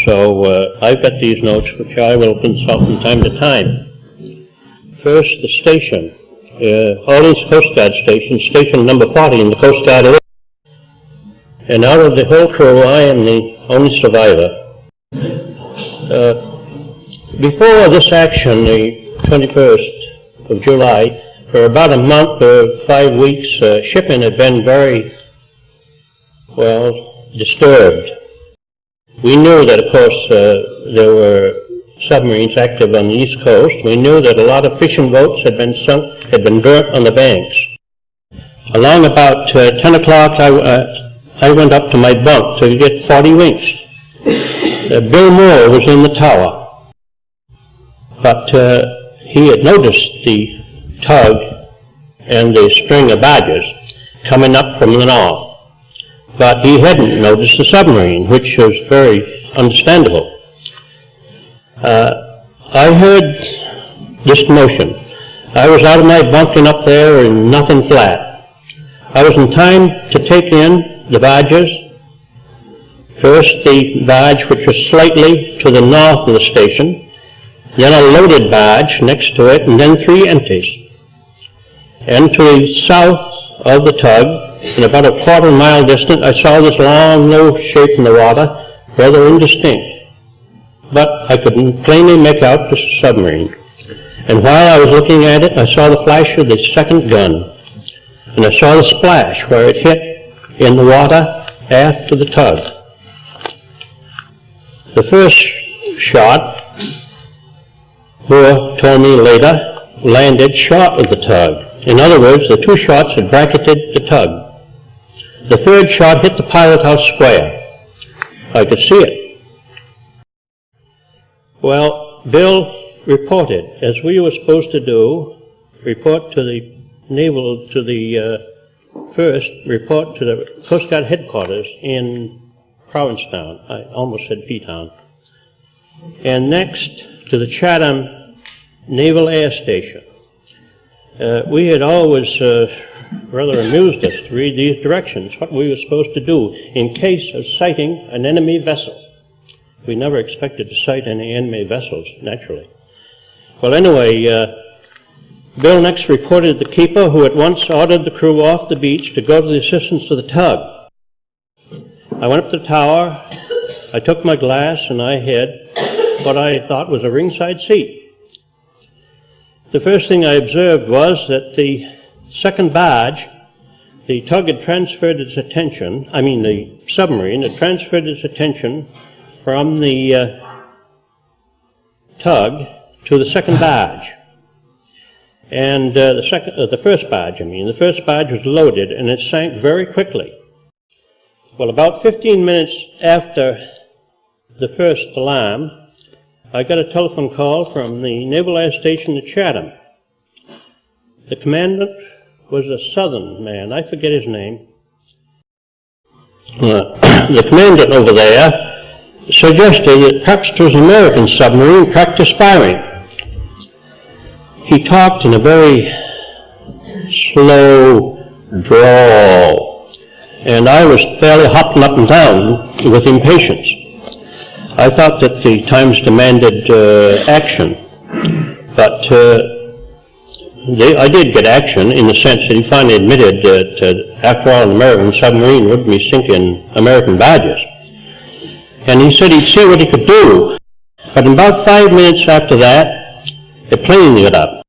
So I've got these notes which I will consult from time to time. First, the station. All these Coast Guard stations, station number 40 in the Coast Guard area. And out of the whole crew, I am the only survivor. Before this action, the 21st of July, for about a month or 5 weeks, shipping had been very, well, disturbed. We knew that, of course, there were submarines active on the East Coast. We knew that a lot of fishing boats had been sunk, had been burnt on the banks. Along about 10 o'clock, I went up to my bunk to get 40 winks. Bill Moore was in the tower, but he had noticed the tug and the string of barges coming up from the north, but he hadn't noticed the submarine, which was very understandable. I heard this commotion. I was out of my bunk and up there and nothing flat. I was in time to take in the barges. First the barge which was slightly to the north of the station, then a loaded barge next to it, and then 3 empties. And to the south of the tug, and about a quarter-mile distant, I saw this long, low shape in the water, rather indistinct. But I could plainly make out the submarine. And while I was looking at it, I saw the flash of the second gun, and I saw the splash where it hit in the water aft to the tug. The first shot, Moore told me later, landed short of the tug. In other words, the 2 shots had bracketed the tug. The third shot hit the pilot house square. I could see it. Well, Bill reported, as we were supposed to do, report to the naval, to the first, report to the Coast Guard headquarters in Provincetown. I almost said P-Town. And next to the Chatham Naval Air Station. We had always rather amused us to read these directions, what we were supposed to do in case of sighting an enemy vessel. We never expected to sight any enemy vessels, naturally. Well, anyway, Bill next reported the keeper, who at once ordered the crew off the beach to go to the assistance of the tug. I went up to the tower, I took my glass, and I had what I thought was a ringside seat. The first thing I observed was that the second barge, the tug had transferred its attention, the submarine had transferred its attention from the tug to the second barge. And the first barge was loaded, and it sank very quickly. Well, about 15 minutes after the first alarm, I got a telephone call from the Naval Air Station at Chatham. The commandant was a southern man. I forget his name. The commandant over there suggested that perhaps it was an American submarine practice firing. He talked in a very slow drawl, and I was fairly hopping up and down with impatience. I thought that the times demanded action, but I did get action in the sense that he finally admitted that after all, an American submarine wouldn't be sinking American barges. And he said he'd see what he could do. But in about 5 minutes after that, the plane got up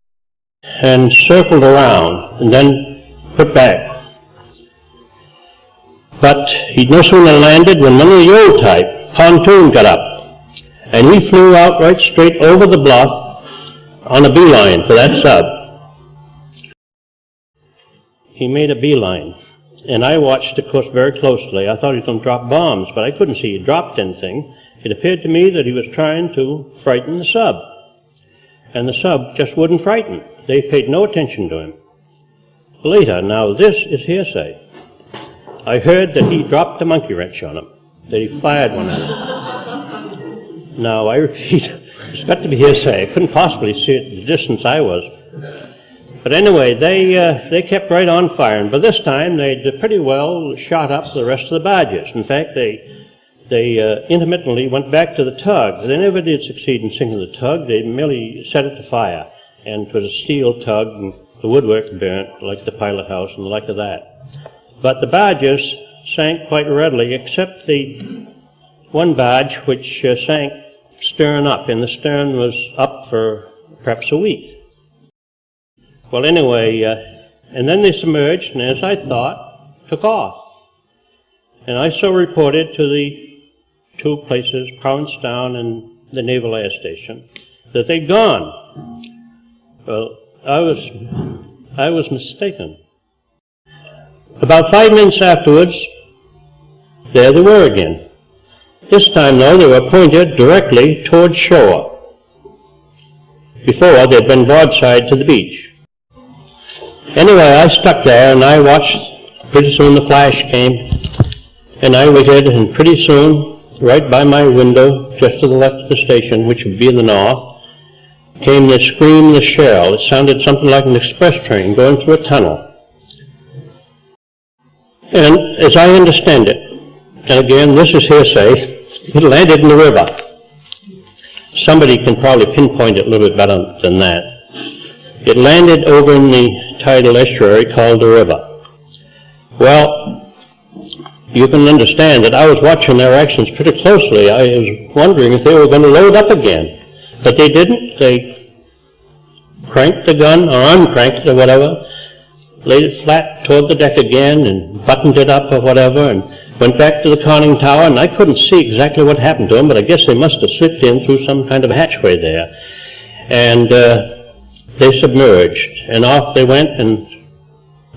and circled around and then put back. But he'd no sooner landed when one of the old type, pontoon, got up, and he flew out right straight over the bluff on a beeline for that sub. He made a beeline, and I watched, of course, very closely. I thought he was going to drop bombs, but I couldn't see he dropped anything. It appeared to me that he was trying to frighten the sub, and the sub just wouldn't frighten. They paid no attention to him. Later, now this is hearsay, I heard that he dropped a monkey wrench on him, that he fired one at him. Now, I repeat, it's got to be hearsay. I couldn't possibly see it at the distance I was. But anyway, they kept right on firing. By this time, they'd pretty well shot up the rest of the barges. In fact, they they intermittently went back to the tug. They never did succeed in sinking the tug. They merely set it to fire. And it was a steel tug, and the woodwork burnt, like the pilot house and the like of that. But the barges sank quite readily, except the one barge which sank stern up, and the stern was up for perhaps a week. Well, anyway, and then they submerged, and as I thought, took off. And I so reported to the two places, Provincetown and the Naval Air Station, that they'd gone. Well, I was mistaken. About 5 minutes afterwards, there they were again. This time, though, they were pointed directly toward shore. Before, they'd been broadside to the beach. Anyway, I stuck there and I watched. Pretty soon the flash came, and I waited, and pretty soon, right by my window, just to the left of the station, which would be in the north, came the scream of the shell. It sounded something like an express train going through a tunnel. And as I understand it, and again, this is hearsay, it landed in the river. Somebody can probably pinpoint it a little bit better than that. It landed over in the tidal estuary called the river. Well, you can understand that I was watching their actions pretty closely. I was wondering if they were going to load up again. But they didn't. They cranked the gun, or uncranked it or whatever, laid it flat toward the deck again and buttoned it up or whatever, and went back to the conning tower, and I couldn't see exactly what happened to them, but I guess they must have slipped in through some kind of hatchway there. And they submerged, and off they went, and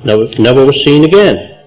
never was seen again.